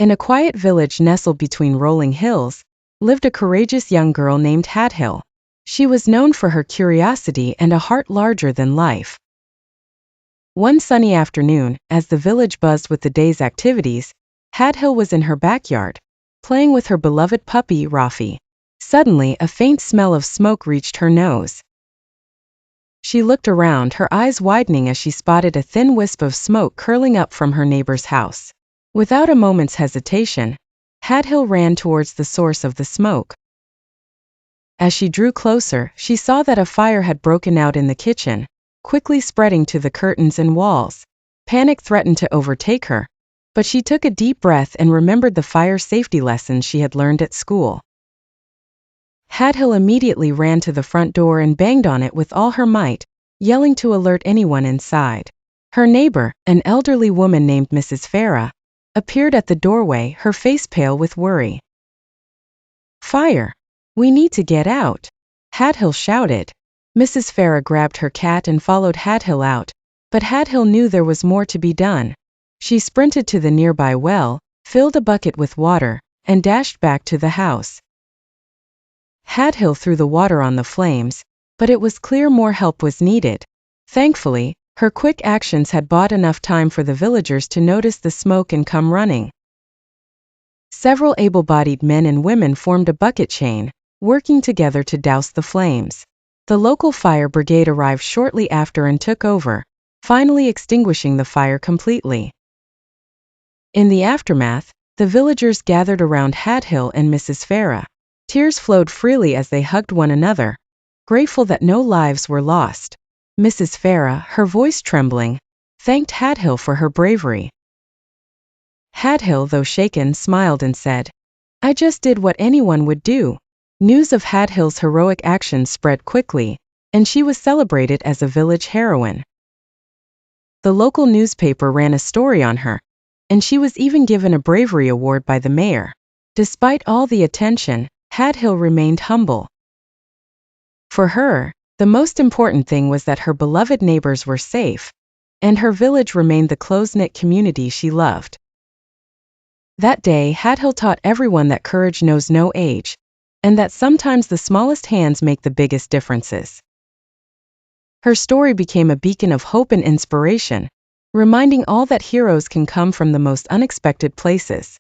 In a quiet village nestled between rolling hills, lived a courageous young girl named Hādhil. She was known for her curiosity and a heart larger than life. One sunny afternoon, as the village buzzed with the day's activities, Hādhil was in her backyard, playing with her beloved puppy, Rafi. Suddenly, a faint smell of smoke reached her nose. She looked around, her eyes widening as she spotted a thin wisp of smoke curling up from her neighbor's house. Without a moment's hesitation, Hādhil ran towards the source of the smoke. As she drew closer, she saw that a fire had broken out in the kitchen, quickly spreading to the curtains and walls. Panic threatened to overtake her, but she took a deep breath and remembered the fire safety lessons she had learned at school. Hādhil immediately ran to the front door and banged on it with all her might, yelling to alert anyone inside. Her neighbor, an elderly woman named Mrs. Farah, appeared at the doorway, her face pale with worry. "Fire! We need to get out!" Hādhil shouted. Mrs. Farah grabbed her cat and followed Hādhil out, but Hādhil knew there was more to be done. She sprinted to the nearby well, filled a bucket with water, and dashed back to the house. Hādhil threw the water on the flames, but it was clear more help was needed. Thankfully, her quick actions had bought enough time for the villagers to notice the smoke and come running. Several able-bodied men and women formed a bucket chain, working together to douse the flames. The local fire brigade arrived shortly after and took over, finally extinguishing the fire completely. In the aftermath, the villagers gathered around Hādhil and Mrs. Farah. Tears flowed freely as they hugged one another, grateful that no lives were lost. Mrs. Farah, her voice trembling, thanked Hādhil for her bravery. Hādhil, though shaken, smiled and said, "I just did what anyone would do." News of Hādhil's heroic actions spread quickly, and she was celebrated as a village heroine. The local newspaper ran a story on her, and she was even given a bravery award by the mayor. Despite all the attention, Hādhil remained humble. For her, the most important thing was that her beloved neighbors were safe, and her village remained the close-knit community she loved. That day, Hādhil taught everyone that courage knows no age, and that sometimes the smallest hands make the biggest differences. Her story became a beacon of hope and inspiration, reminding all that heroes can come from the most unexpected places.